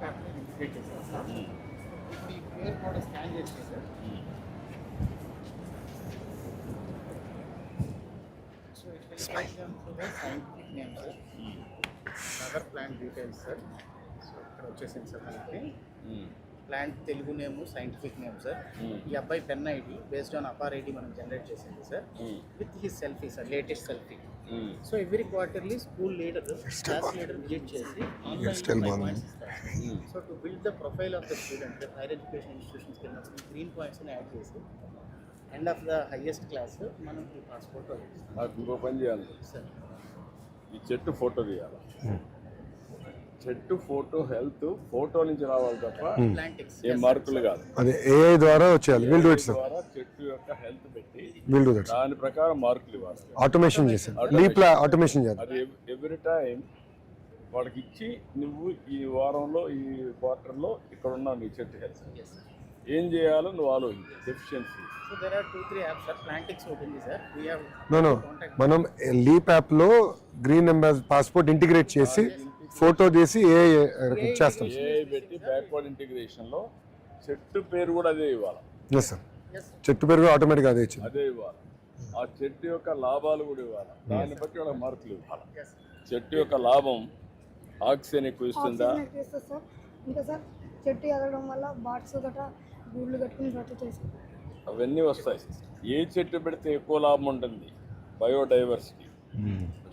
యాప్ని ఇంటిగ్రేట్ చేశారు సార్. ఇప్పుడు ఈ క్యూఆర్ కోడ్ స్కాన్ చేస్తే sir, so it will take them to the scientific name sir, other plant details sir. So ఇక్కడ వచ్చేసింది సార్ మనకి plant Telugu name, scientific name sir. ఈ అబ్బాయి pen ID based on APAAR ID మనం generate చేసింది sir, with his selfie sir, latest selfie. So every quarterly school leader, class leader visit చేసి online so to build the profile of the student higher education ఇన్స్టిట్యూషన్స్కి వెళ్ళినప్పుడు green పాయింట్స్ని add చేసి end of the highest class మనం ఈ passport నాకు ఇంకో పని చేయాలి సార్. ఈ చెట్టు ఫోటో తీయాలి. చెట్టు ఫోటో హెల్త్ ఫోటో నుంచి రావాలి తప్ప ఏ మార్కులు కాదు. అదే ఏఐ ద్వారా వచ్చేయాలి. Will do it sir. ద్వారా చెట్టు యొక్క హెల్త్ పెట్టి విల్ డు దట్. దాని ప్రకారం మార్కులు ఇవ్వాలి. ఆటోమేషన్ చేశారు. లీప్ ఆటోమేషన్ చేయాలి. అది ఎవ్రీ టైం వాళ్ళకి ఇచ్చి నువ్వు ఈ వారంలో ఈ క్వార్టర్లో ఇక్కడ ఉన్నావు, నీ చెట్టు హెల్త్ ఏం చేయాలో నువ్వు ఆలోచించు. Deficiency. So there are 2-3 apps sir. Plantix ఉంటుంది సార్. వి హావ్ నో మనం లీప్ యాప్ లో గ్రీన్ అంబాసిడర్ పాస్పోర్ట్ ఇంటిగ్రేట్ చేసి ఫోటో తీసి ఏఐ చేస్తాం. ఏఐ పెట్టి బ్యాక్వర్డ్ ఇంటిగ్రేషన్ లో చెట్టు పేరు కూడా అదే ఇవ్వాలి. Yes sir. చెట్టు పేరు కూడా ఆటోమేటిక్ అదే ఇచ్చింది. అదే ఇవ్వాలి. ఆ చెట్టు యొక్క లాభాలు కూడా ఇవ్వాలి. దాన్ని బట్టి వాళ్ళకి మార్కులు ఇవ్వాలి. చెట్టు యొక్క లాభం ఆక్సిజన్ ఎక్కువ ఇస్తుందా? ఇంకా సార్ చెట్టు ఎదగడం వల్ల బాట్స్ గట్రా గూళ్ళు కట్టుకుని గట్రా చేస్తాం. అవన్నీ వస్తాయి. ఏ చెట్టు పెడితే ఎక్కువ లాభం ఉంటుంది? బయోడైవర్సిటీ.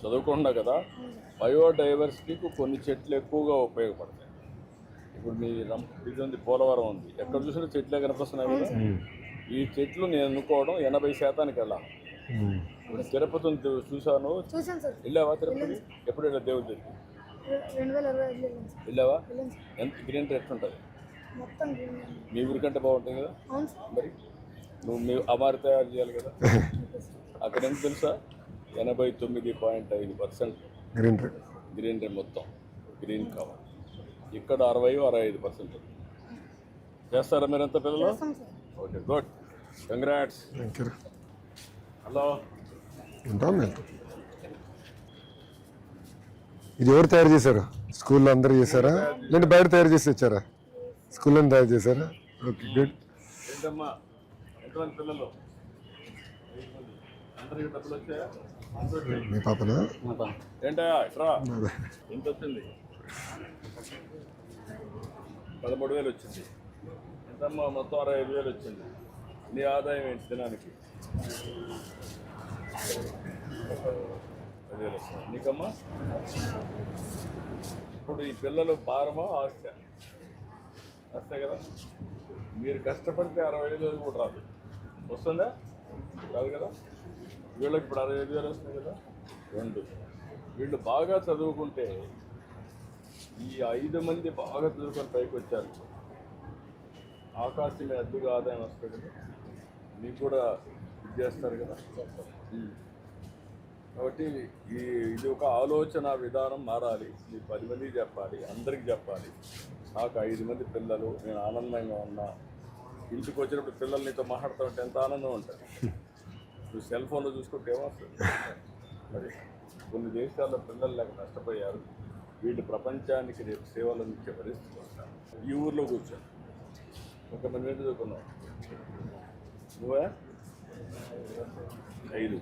చదువుకుండా కదా, బయోడైవర్సిటీకి కొన్ని చెట్లు ఎక్కువగా ఉపయోగపడతాయి. ఇప్పుడు మీ ఇది ఉంది, పోలవరం ఉంది, ఎక్కడ చూసినా చెట్లే కనిపిస్తున్నాయి కదా. ఈ చెట్లు నేను అనుకోవడం 80% వెళ్ళాలి. ఇప్పుడు తిరుపతి చూసాను. వెళ్ళావా తిరుపతి? ఎప్పుడు వెళ్ళా? దేవుడి దగ్గరికి 2025 వెళ్ళావా? ఎంత గ్రీన్ రేట్ ఉంటుంది? మీ ఊరికంటే బాగుంటుంది కదా. మరి నువ్వు మీ అమారి తయారు చేయాలి కదా. అక్కడ ఎంత తెలుసా? 89.5% గ్రీన్ రేట్ మొత్తం గ్రీన్ కవర్. ఇక్కడ 60-65% చేస్తారా మీరంతా పిల్లలు? Okay, good, congrats. హలో, ఇది ఎవరు తయారు చేశారు? స్కూల్లో అందరూ చేశారా లేదంటే బయట తయారు చేసి వచ్చారా? స్కూల్లో తయారు చేశారా? Okay, good. ఏంటమ్మా, ఎంతమంది పిల్లలు? అందరికి డబ్బులు వచ్చాయా? మీ పాపనా? ఏంటా ఇట్రా, ఎంత వచ్చింది? 13,000 వచ్చింది. ఎంతమ్మా? మొత్తం 65,000 వచ్చింది. నీ ఆదాయం ఏంటి దినానికి? 10,000 వస్తుంది. నీకమ్మా ఇప్పుడు ఈ పిల్లలు భారమా ఆస్తి? వస్తాయి కదా. మీరు కష్టపడితే 65,000 కూడా రాదు. వస్తుందా? రాదు కదా. వీళ్ళకి ఇప్పుడు 65,000 వస్తుంది కదా. 2 వీళ్ళు బాగా చదువుకుంటే, ఈ 5 మంది బాగా చదువుకొని పైకి వచ్చారు, ఆకాశం మీద అద్దుగా ఆదాయం వస్తుంది కదా. మీకు కూడా ఇది చేస్తారు కదా. కాబట్టి ఇది ఒక ఆలోచన విధానం మారాలి. మీరు 10 మందికి చెప్పాలి, అందరికి చెప్పాలి. నాకు 5 మంది పిల్లలు, నేను ఆనందంగా ఉన్నా. ఇంటికి వచ్చినప్పుడు పిల్లలు నీతో మాట్లాడుతూ ఉంటే ఎంత ఆనందం ఉంటుంది. నువ్వు సెల్ ఫోన్లో చూసుకుంటే ఏమొస్తుంది? మరి కొన్ని దేశాల్లో పిల్లలు లేక నష్టపోయారు. వీళ్ళు ప్రపంచానికి రేపు సేవలు అందించే పరిస్థితి వస్తారు. ఈ ఊర్లో కూర్చొని ఒక మంది మీద చదువుకున్నావు నువ్వే 5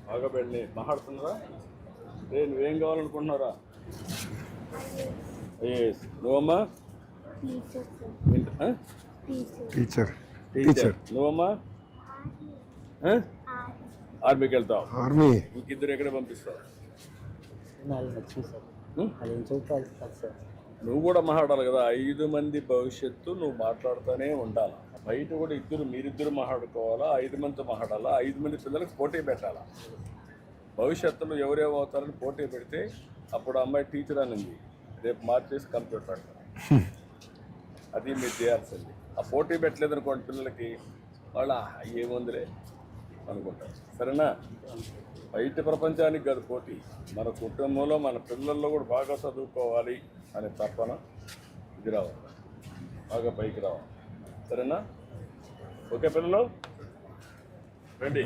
బాగా పెళ్ళి మాట్లాడుతున్నారా? నువ్వేం కావాలనుకుంటున్నారా? నువ్వమ్మా? టీచర్. నువ్వమ్మా? ఆర్మీకి వెళ్తావు. ఆర్మీ. ఇంకిద్దరు ఎక్కడ పంపిస్తావు? నువ్వు కూడా మాట్లాడాలి కదా. 5 మంది భవిష్యత్తు నువ్వు మాట్లాడుతూనే ఉండాలి. బయట కూడా మీరిద్దరు మాట్లాడుకోవాలా, 5 మందితో మాట్లాడాలా, 5 మంది పిల్లలకు పోటీ పెట్టాలా. భవిష్యత్తులో ఎవరేమవుతారని పోటీ పెడితే అప్పుడు అమ్మాయి టీచర్ అనింది, రేపు మార్చేసి కంప్యూటర్ పెడతారు. అది మీరు చేయాల్సింది. ఆ పోటీ పెట్టలేదు అనుకోండి పిల్లలకి, వాళ్ళ ఏముందిలే అనుకుంటారు. సరేనా? బయట ప్రపంచానికి కాదు పోటీ, మన కుటుంబంలో మన పిల్లల్లో కూడా బాగా చదువుకోవాలి అనే తప్పన ఇది రావాలి, బాగా పైకి రావాలి. సరేనా? ఓకే పిల్లలు రండి.